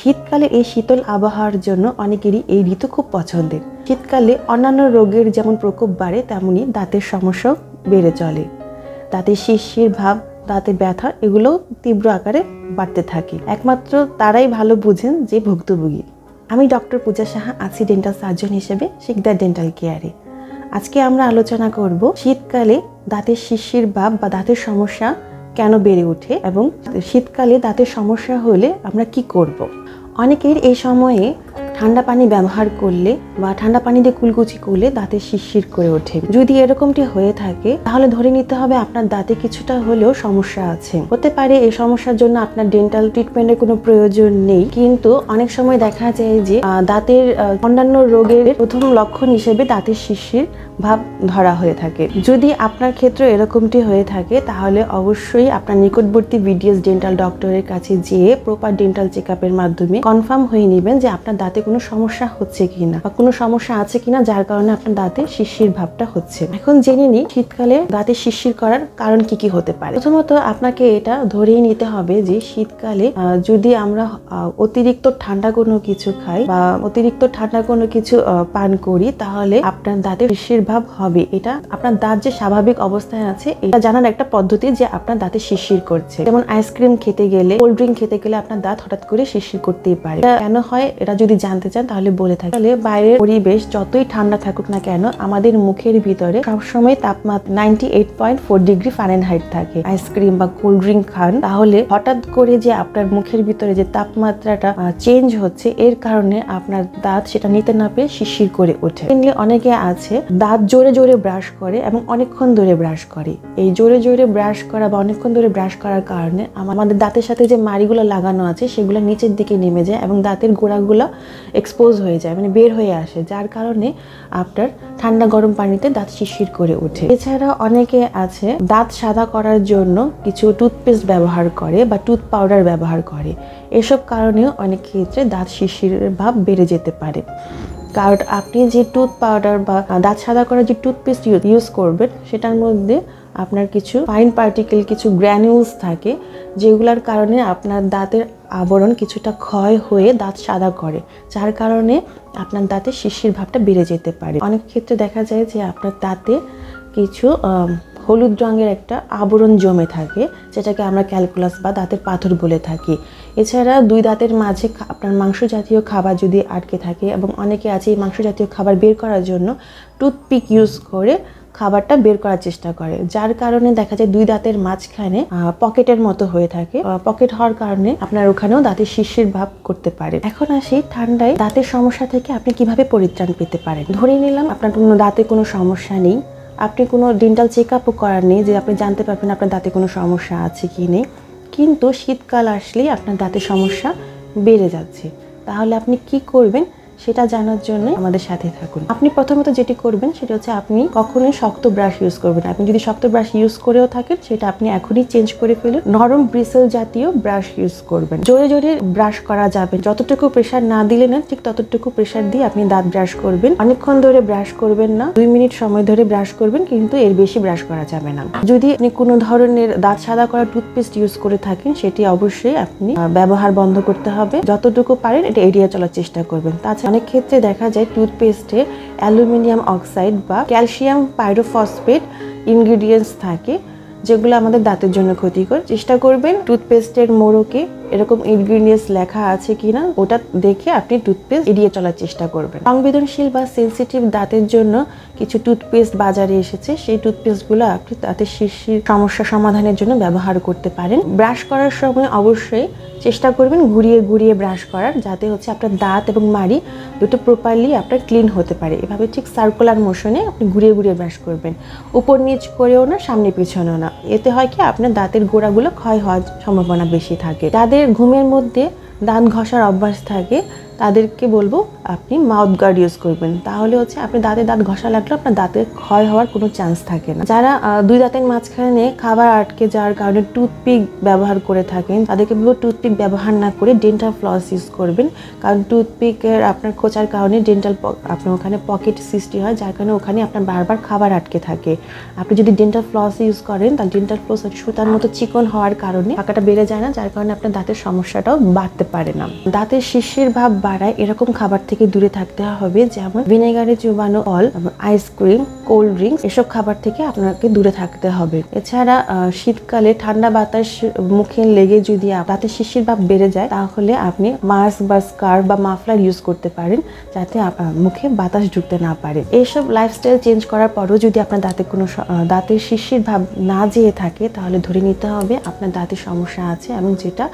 শীতকালে এই শীতল আবহাওয়ার জন্য অনেকেরই এই ঋতু খুব পছন্দের। শীতকালে অন্যান্য রোগের যেমন প্রকোপ বাড়ে, তেমনি দাঁতের সমস্যাও বেড়ে চলে। দাঁতের শিরশির ভাব, দাঁতের ব্যথা এগুলো তীব্র আকারে বাড়তে থাকে। একমাত্র তারাই ভালো বুঝেন যে ভুক্তভোগী। আমি ডক্টর পূজা সাহা আছি ডেন্টাল সার্জন হিসেবে শিকদার ডেন্টাল কেয়ারে। আজকে আমরা আলোচনা করব শীতকালে দাঁতের শিরশির ভাব বা দাঁতের সমস্যা কেন বেড়ে ওঠে এবং শীতকালে দাঁতের সমস্যা হলে আমরা কি করব। অনেকের এই সময়ে ঠান্ডা পানি ব্যবহার করলে বা ঠান্ডা পানি দিয়ে কুলকুচি করলে দাঁতে শিরশির করে ওঠে। যদি এরকমটি হয়ে থাকে তাহলে ধরে নিতে হবে আপনার দাঁতে কিছুটা হলেও সমস্যা আছে। হতে পারে এই সমস্যার জন্য আপনার ডেন্টাল ট্রিটমেন্টের কোনো প্রয়োজন নেই, কিন্তু অনেক সময় দেখা যায় যে দাঁতের অন্যান্য রোগের প্রথম লক্ষণ হিসেবে দাঁতের শিরশির ভাব ধরা হয়ে থাকে। যদি আপনার ক্ষেত্রে এরকমটি হয়ে থাকে তাহলে অবশ্যই আপনার নিকটবর্তী বিডিএস ডেন্টাল ডক্টরের কাছে যেয়ে প্রপার ডেন্টাল চেকআপের মাধ্যমে কনফার্ম হয়ে নেবেন যে আপনার দাঁতে কোনো সমস্যা হচ্ছে কিনা বা কোনো সমস্যা আছে কিনা যার কারণে আপনার দাঁতে শিরশির ভাবটা হচ্ছে। এখন জেনে নিই শীতকালে দাঁতে শিরশির করার কারণ কি কি হতে পারে। প্রথমত আপনাকে এটা ধরেই নিতে হবে যে শীতকালে যদি আমরা অতিরিক্ত ঠান্ডা কোনো কিছু খাই বা অতিরিক্ত ঠান্ডা কোনো কিছু পান করি তাহলে আপনার দাঁতে শিরশির ভাব হবে। এটা আপনার দাঁত যে স্বাভাবিক অবস্থায় আছে এটা জানার একটা পদ্ধতি যে আপনার দাঁতে শিরশির করছে। যেমন আইসক্রিম খেতে গেলে, কোল্ড ড্রিঙ্ক খেতে গেলে আপনার দাঁত হঠাৎ করে শিরশির করতেই পারে। কেন হয় এটা যদি জানতে চান তাহলে বলে থাকি। তাহলে বাইরের পরিবেশ যতই ঠান্ডা থাকুক না কেন আমাদের মুখের ভিতরে সবসময় তাপমাত্রা 98.4 ডিগ্রি ফারেনহাইট থাকে। আইসক্রিম বা কোল্ড ড্রিঙ্ক খান তাহলে হঠাৎ করে যে আপনার মুখের ভিতরে যে তাপমাত্রাটা চেঞ্জ হচ্ছে এর কারণে আপনার দাঁত সেটা নিতে না পেরে শিরশির করে ওঠে। অনেকে আছে দাঁত জোরে জোরে ব্রাশ করে এবং অনেকক্ষণ ধরে ব্রাশ করে। এই জোরে জোরে ব্রাশ করা বা অনেকক্ষণ ধরে ব্রাশ করার কারণে আমাদের দাঁতের সাথে যে মাড়িগুলো লাগানো আছে সেগুলো নিচের দিকে নেমে যায় এবং দাঁতের গোড়াগুলো এক্সপোজ হয়ে যায়, মানে বের হয়ে আসে, যার কারণে আপনার ঠান্ডা গরম পানিতে দাঁত শিরশির করে ওঠে। এছাড়া অনেকে আছে দাঁত সাদা করার জন্য কিছু টুথপেস্ট ব্যবহার করে বা টুথ পাউডার ব্যবহার করে। এসব কারণেও অনেক ক্ষেত্রে দাঁত শিরশিরের ভাব বেড়ে যেতে পারে। কারণ আপনি যে টুথ পাউডার বা দাঁত সাদা করার যে টুথপেস্ট ইউজ করবেন সেটার মধ্যে আপনার কিছু ফাইন পার্টিকেল, কিছু গ্র্যানিউলস থাকে যেগুলোর কারণে আপনার দাঁতের আবরণ কিছুটা ক্ষয় হয়ে দাঁত সাদা করে, যার কারণে আপনার দাঁতে শিরশির ভাবটা বেড়ে যেতে পারে। অনেক ক্ষেত্রে দেখা যায় যে আপনার দাঁতে কিছু হলুদ রঙের একটা আবরণ জমে থাকে যেটাকে আমরা ক্যালকুলাস বা দাঁতের পাথর বলে থাকি। এছাড়া দুই দাঁতের মাঝে আপনার মাংস জাতীয় খাবার যদি আটকে থাকে এবং অনেকে আছে এই মাংস জাতীয় খাবার বের করার জন্য টুথপিক ইউজ করে খাবারটা বের করার চেষ্টা করে, যার কারণে দেখা যায় দুই দাঁতের মাঝখানে পকেটের মতো হয়ে থাকে। পকেট হওয়ার কারণে আপনার ওখানেও দাঁতের শিরশির ভাব করতে পারে। এখন আসি ঠান্ডায় দাঁতের সমস্যা থেকে আপনি কিভাবে পরিত্রাণ পেতে পারেন। ধরে নিলাম আপনার কোনো দাঁতে কোনো সমস্যা নেই, আপনি কোনো ডেন্টাল চেকআপও করার নেই যে আপনি জানতে পারবেন আপনার দাঁতে কোনো সমস্যা আছে কি নেই, কিন্তু শীতকাল আসলেই আপনার দাঁতের সমস্যা বেড়ে যাচ্ছে। তাহলে আপনি কি করবেন সেটা জানার জন্য আমাদের সাথে থাকুন। আপনি প্রথমত যেটি করবেন সেটা হচ্ছে আপনি কখনোই শক্ত ব্রাশ ইউজ করবেন। আপনি যদি শক্ত ব্রাশ ইউজ করেও থাকেন সেটা আপনি এখনই চেঞ্জ করে ফেলুন, নরম ব্রিসেল জাতীয় ব্রাশ ইউজ করবেন। জোরে জোরে ব্রাশ করা যাবে, যতটুকু প্রেশার না দিলে না ঠিক ততটুকু প্রেশার দিয়ে আপনি দাঁত ব্রাশ করবেন। অনেকক্ষণ ধরে ব্রাশ করবেন না, 2 মিনিট সময় ধরে ব্রাশ করবেন, কিন্তু এর বেশি ব্রাশ করা যাবে না। যদি আপনি কোনো ধরনের দাঁত সাদা করা টুথপেস্ট ইউজ করে থাকেন সেটি অবশ্যই আপনি ব্যবহার বন্ধ করতে হবে। যতটুকু পারেন এটা এড়িয়ে চলার চেষ্টা করবেন। তাছাড়া অনেক ক্ষেত্রে দেখা যায় টুথপেস্টে অ্যালুমিনিয়াম অক্সাইড বা ক্যালসিয়াম পাইরোফসফেট ইনগ্রিডিয়েন্টস থাকে যেগুলো আমাদের দাঁতের জন্য ক্ষতিকর। চেষ্টা করবেন টুথপেস্টের মোড়কে এরকম ইনগ্রিডিয়েন্টস লেখা আছে কিনা ওটা দেখে আপনি টুথপেস্ট এড়িয়ে চলার চেষ্টা করবেন। সংবেদনশীল বা সেন্সিটিভ দাঁতের জন্য কিছু টুথপেস্ট বাজারে এসেছে, সেই টুথপেস্টগুলো আপনি দাঁতের শিরশির সমস্যা সমাধানের জন্য ব্যবহার করতে পারেন। ব্রাশ করার সময় অবশ্যই চেষ্টা করবেন ঘুরিয়ে ঘুরিয়ে ব্রাশ করার, যাতে হচ্ছে আপনার দাঁত এবং মাড়ি দুটো প্রপারলি আপনার ক্লিন হতে পারে। এভাবে ঠিক সার্কুলার মোশনে আপনি ঘুরিয়ে ঘুরিয়ে ব্রাশ করবেন, উপর নিচ করেও না, সামনে পিছনেও না। এতে হয় কি আপনার দাঁতের গোড়াগুলো ক্ষয় হওয়ার সম্ভাবনা বেশি থাকে। যাদের ঘুমের মধ্যে দাঁত ঘষার অভ্যাস থাকে তাদেরকে বলবো আপনি মাউথ গার্ড ইউজ করবেন। তাহলে হচ্ছে আপনি দাঁতে দাঁত ঘষা লাগলে আপনার দাঁতের ক্ষয় হওয়ার কোনো চান্স থাকে না। যারা দুই দাঁতের মাঝখানে খাবার আটকে যাওয়ার কারণে টুথপিক ব্যবহার করে থাকেন, তাদেরকে বলবো টুথপিক ব্যবহার না করে ডেন্টাল ফ্লস ইউজ করবেন। কারণ টুথপিকের আপনার খোঁচার কারণে আপনার ওখানে পকেট সৃষ্টি হয়, যার কারণে ওখানে আপনার বারবার খাবার আটকে থাকে। আপনি যদি ডেন্টাল ফ্লস ইউজ করেন তাহলে ডেন্টাল ফ্লস সুতার মতো চিকন হওয়ার কারণে ফাঁকাটা বেড়ে যায় না, যার কারণে আপনার দাঁতের সমস্যাটাও বাড়তে পারে না। দাঁতের শিরশির ভাব বাড়ায় এরকম খাবার থেকে দূরে থাকতে হবে, যেমন ভিনেগারে চুবানো ফল, আইসক্রিম, কোল্ড ড্রিঙ্কস, এসব খাবার থেকে আপনাকে দূরে থাকতে হবে। এছাড়া শীতকালে ঠান্ডা বাতাস মুখে লেগে যদি দাঁতের শিরশির ভাব বেড়ে যায়, তাহলে আপনি মাস্ক বা স্কার্ফ বা মাফলার ইউজ করতে পারেন, যাতে মুখে বাতাস ঢুকতে না পারে। এইসব লাইফস্টাইল চেঞ্জ করার পরও যদি আপনার দাঁতের শিরশির ভাব না যেয়ে থাকে, তাহলে ধরে নিতে হবে আপনার দাঁতের সমস্যা আছে, এবং যেটা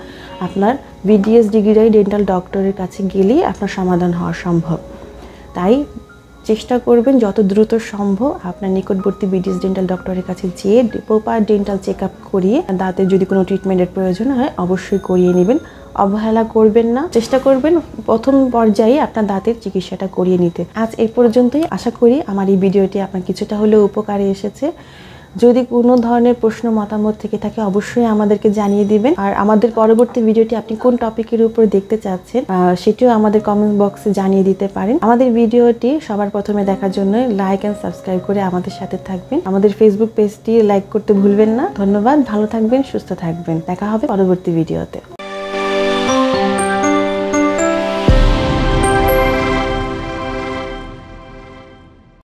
আপনার বিডিএস ডিগ্রি ডেন্টাল ডক্টরের কাছে গেলেই আপনার সমাধান হওয়া সম্ভব। তাই চেষ্টা করবেন যত দ্রুত সম্ভব আপনার নিকটবর্তী বিডিএস ডেন্টাল ডক্টরের কাছে যেয়ে প্রপার ডেন্টাল চেক আপ করিয়ে দাঁতের যদি কোনো ট্রিটমেন্টের প্রয়োজন হয় অবশ্যই করিয়ে নেবেন। অবহেলা করবেন না, চেষ্টা করবেন প্রথম পর্যায়ে আপনার দাঁতের চিকিৎসাটা করিয়ে নিতে। আজ এই পর্যন্তই। আশা করি আমার এই ভিডিওটি আপনার কিছুটা হলেও উপকারে এসেছে। যদি কোনো ধরনের প্রশ্ন মতামত থেকে থাকে অবশ্যই আমাদেরকে জানিয়ে দিবেন। আর আমাদের পরবর্তী ভিডিওটি আপনি কোন টপিকের উপর দেখতে চাচ্ছেন সেটিও আমাদের কমেন্ট বক্সে জানিয়ে দিতে পারেন। আমাদের ভিডিওটি সবার প্রথমে দেখার জন্য লাইক এন্ড সাবস্ক্রাইব করে আমাদের সাথে থাকবেন। আমাদের ফেসবুক পেজটি লাইক করতে ভুলবেন না। ধন্যবাদ, ভালো থাকবেন, সুস্থ থাকবেন। দেখা হবে পরবর্তী ভিডিওতে।